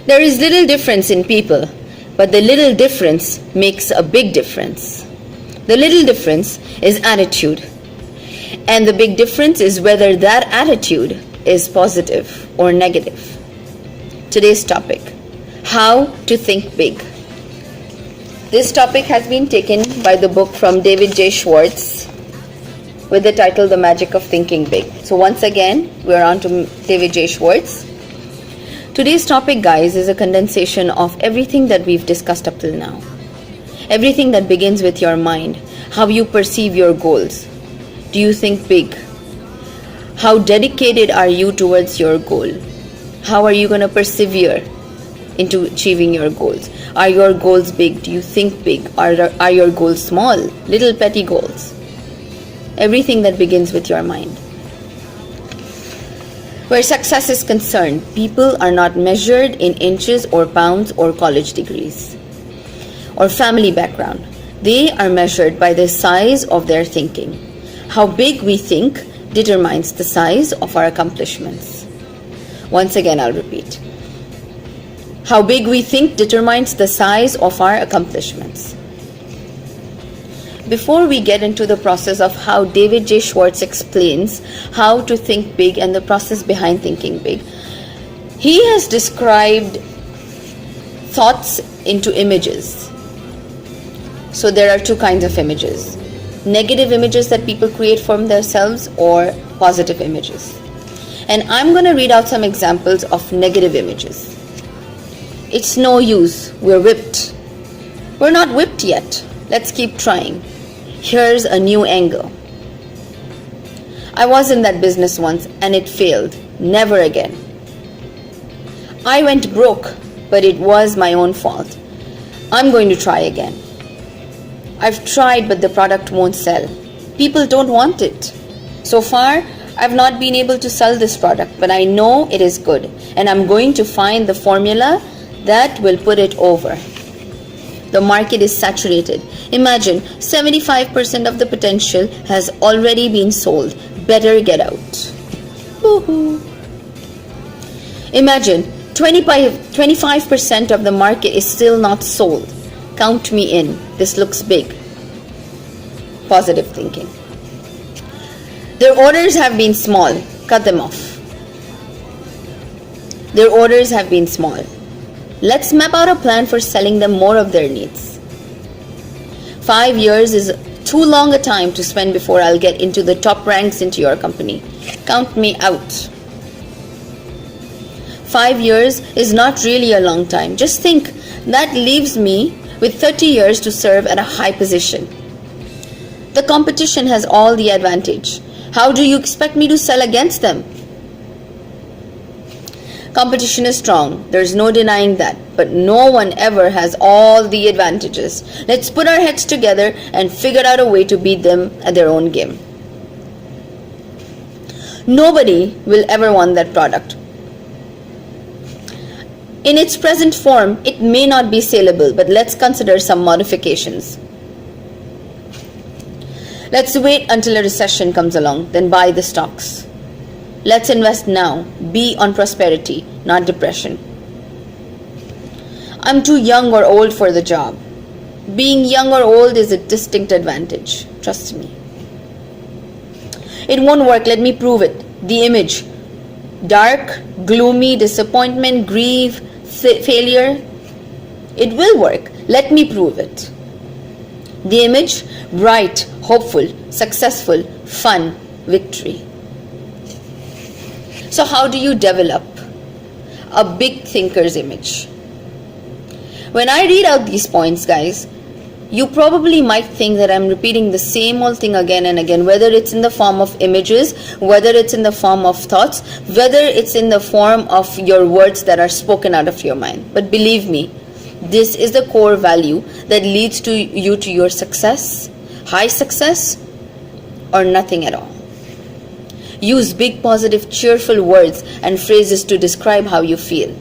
There is little difference in people, but the little difference makes a big difference. The little difference is attitude, and the big difference is whether that attitude is positive or negative. Today's topic: how to think big. This topic has been taken by the book from David J Schwartz with the title The Magic of Thinking Big. So once again, we're on to David J Schwartz. Today's topic, guys, is a condensation of everything that we've discussed up till now. Everything that begins with your mind, how you perceive your goals. Do you think big? How dedicated are you towards your goal? How are you going to persevere into achieving your goals? Are your goals big? Do you think big? Are your goals small? Little petty goals? Everything that begins with your mind. Where success is concerned, people are not measured in inches or pounds or college degrees or family background. They are measured by the size of their thinking. How big we think determines the size of our accomplishments. Once again, I'll repeat. How big we think determines the size of our accomplishments. Before we get into the process of how David J Schwartz explains how to think big and the process behind thinking big, he has described thoughts into images. So there are two kinds of images: negative images that people create for themselves, or positive images. And I'm going to read out some examples of negative images. It's no use. We're whipped. We're not whipped yet. Let's keep trying. Here's a new angle. I was in that business once and it failed. Never again. I went broke, but it was my own fault. I'm going to try again. I've tried, but the product won't sell. People don't want it. So far, I've not been able to sell this product, but I know it is good, and I'm going to find the formula that will put it over. The market is saturated. Imagine 75% of the potential has already been sold. Better get out. Woohoo. Imagine 25% of the market is still not sold. Count me in. This looks big. Positive thinking. Their orders have been small. Cut them off. Their orders have been small. Let's map out a plan for selling them more of their needs. 5 years is too long a time to spend before I'll get into the top ranks into your company. Count me out. 5 years is not really a long time. Just think, that leaves me with 30 years to serve at a high position. The competition has all the advantage. How do you expect me to sell against them? Competition is strong, there's no denying that, but no one ever has all the advantages. Let's put our heads together and figure out a way to beat them at their own game. Nobody will ever want that product. In its present form, it may not be saleable, but let's consider some modifications. Let's wait until a recession comes along, then buy the stocks. Let's invest now. Be on prosperity, not depression. I'm too young or old for the job. Being young or old is a distinct advantage. Trust me. It won't work. Let me prove it. The image. Dark, gloomy, disappointment, grief, failure. It will work. Let me prove it. The image. Bright, hopeful, successful, fun, victory. So how do you develop a big thinker's image? When I read out these points, guys, you probably might think that I'm repeating the same old thing again and again, whether it's in the form of images, whether it's in the form of thoughts, whether it's in the form of your words that are spoken out of your mind. But believe me, this is the core value that leads to you to your success, high success, or nothing at all. Use big, positive, cheerful words and phrases to describe how you feel.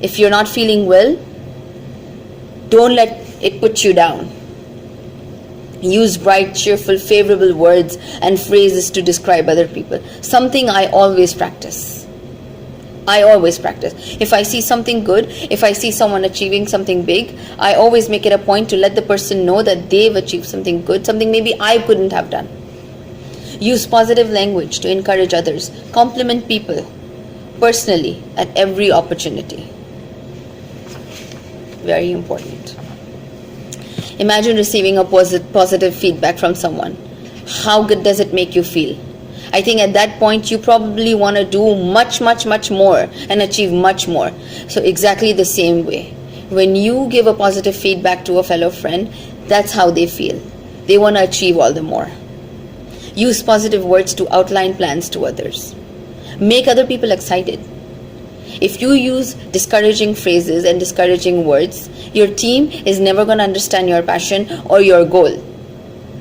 If you're not feeling well, don't let it put you down. Use bright, cheerful, favorable words and phrases to describe other people. Something I always practice. I always practice. If I see something good, if I see someone achieving something big, I always make it a point to let the person know that they've achieved something good, something maybe I couldn't have done. Use positive language to encourage others. Compliment people personally at every opportunity. Very important. Imagine receiving a positive feedback from someone. How good does it make you feel? I think at that point you probably want to do much more and achieve much more. So exactly the same way. When you give a positive feedback to a fellow friend, that's how they feel. They want to achieve all the more. Use positive words to outline plans to others. Make other people excited. If you use discouraging phrases and discouraging words, your team is never going to understand your passion or your goal.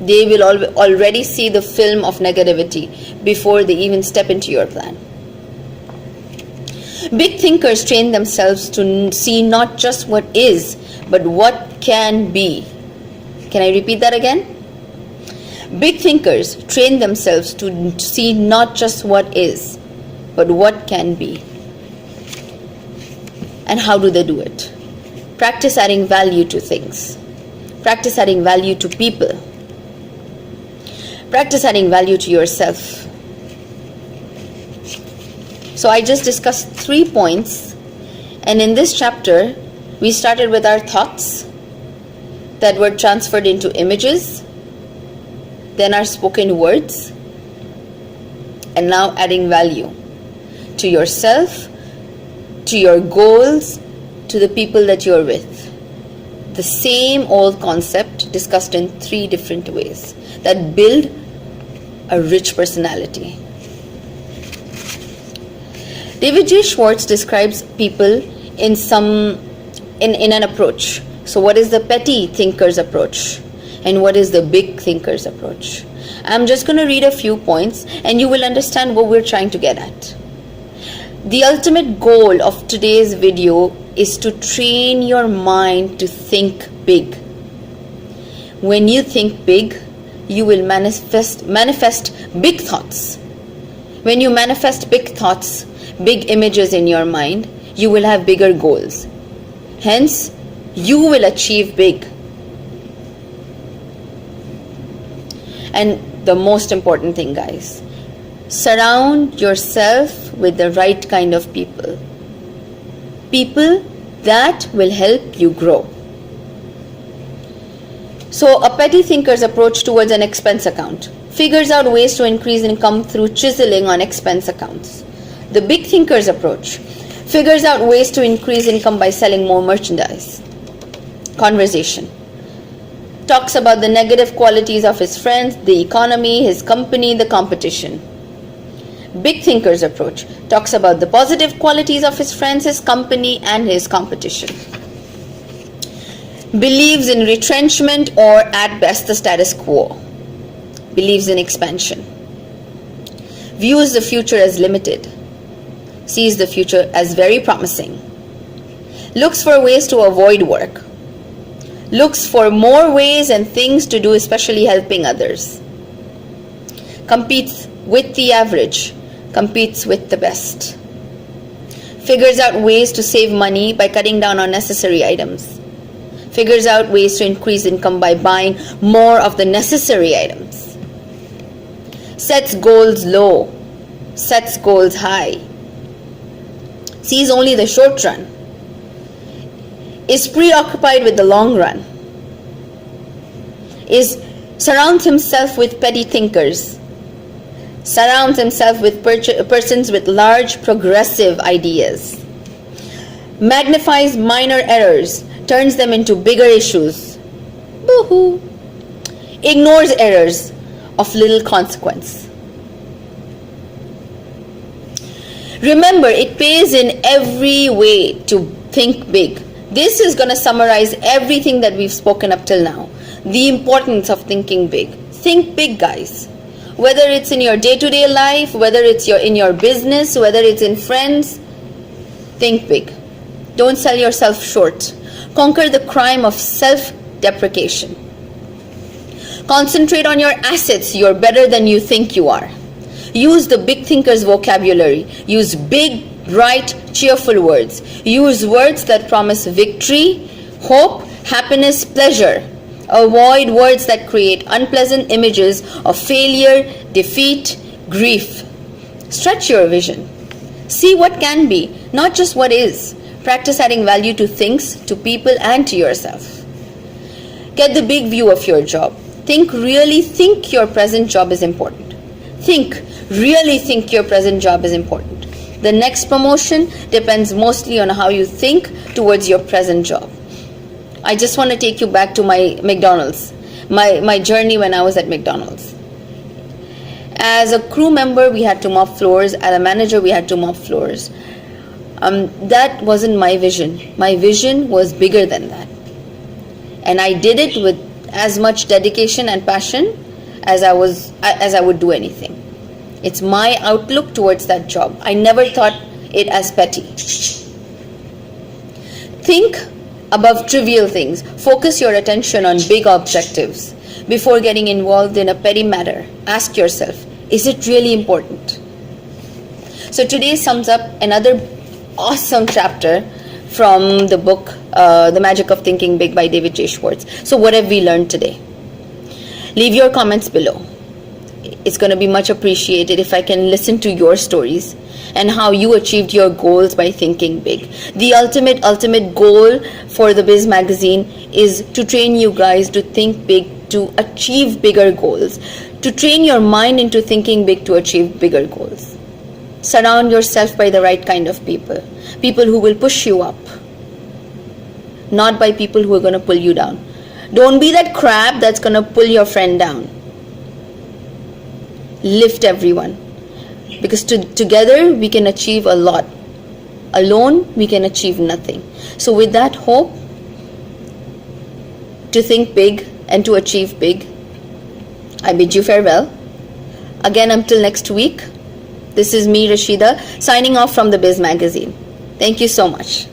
They will already see the film of negativity before they even step into your plan. Big thinkers train themselves to see not just what is, but what can be. Can I repeat that again? Big thinkers train themselves to see not just what is, but what can be. And how do they do it? Practice adding value to things. Practice adding value to people. Practice adding value to yourself. So I just discussed 3 points, and in this chapter we started with our thoughts that were transferred into images, then our spoken words, and now adding value to yourself, to your goals, to the people that you're with. The same old concept discussed in 3 different ways that build a rich personality. David J Schwartz describes people in an approach. So what is the petty thinker's approach and what is the big thinker's approach? I'm just going to read a few points and you will understand what we're trying to get at. The ultimate goal of today's video is to train your mind to think big. When you think big, you will manifest big thoughts. When you manifest big thoughts, big images in your mind, you will have bigger goals. Hence, you will achieve big. And the most important thing, guys, surround yourself with the right kind of people. People that will help you grow. So a petty thinker's approach towards an expense account figures out ways to increase income through chiseling on expense accounts. The big thinker's approach figures out ways to increase income by selling more merchandise. Conversation talks about the negative qualities of his friends, the economy, his company, the competition. Big thinker's approach talks about the positive qualities of his friends, his company, and his competition. Believes in retrenchment or at best the status quo. Believes in expansion. Views the future as limited. Sees the future as very promising. Looks for ways to avoid work. Looks for more ways and things to do, especially helping others. Competes with the average. Competes with the best. Figures out ways to save money by cutting down on necessary items. Figures out ways to increase income by buying more of the necessary items. Sets goals low. Sets goals high. Sees only the short run. Is preoccupied with the long run. Surrounds himself with petty thinkers. Surrounds himself with persons with large progressive ideas. Magnifies minor errors. Turns them into bigger issues. Boo-hoo. Ignores errors of little consequence. Remember, it pays in every way to think big. This is going to summarize everything that we've spoken up till now. The importance of thinking big. Think big, guys. Whether it's in your day-to-day life, whether it's in your business, whether it's in friends, think big. Don't sell yourself short. Conquer the crime of self-deprecation. Concentrate on your assets. You're better than you think you are. Use the big thinker's vocabulary. Use big Write cheerful words. Use words that promise victory, hope, happiness, pleasure. Avoid words that create unpleasant images of failure, defeat, grief. Stretch your vision. See what can be, not just what is. Practice adding value to things, to people, and to yourself. Get the big view of your job. Really think your present job is important. Really think your present job is important. The next promotion depends mostly on how you think towards your present job. I just want to take you back to my McDonald's, my journey when I was at McDonald's. As a crew member, we had to mop floors. As a manager, we had to mop floors. That wasn't my vision. My vision was bigger than that. And I did it with as much dedication and passion as I would do anything. It's my outlook towards that job. I never thought it as petty. Think above trivial things. Focus your attention on big objectives. Before getting involved in a petty matter, ask yourself, is it really important? So today sums up another awesome chapter from the book, The Magic of Thinking Big by David J Schwartz. So what have we learned today? Leave your comments below. It's going to be much appreciated if I can listen to your stories and how you achieved your goals by thinking big. The ultimate goal for the Biz magazine is to train you guys to think big, to achieve bigger goals, to train your mind into thinking big to achieve bigger goals. Surround yourself by the right kind of people. People who will push you up, not by people who are going to pull you down. Don't be that crab that's going to pull your friend down. Lift everyone, because together we can achieve a lot. Alone we can achieve nothing. So with that hope to think big and to achieve big, I bid you farewell. Again, until next week, this is me, Rashedur, signing off from the Biz magazine. Thank you so much.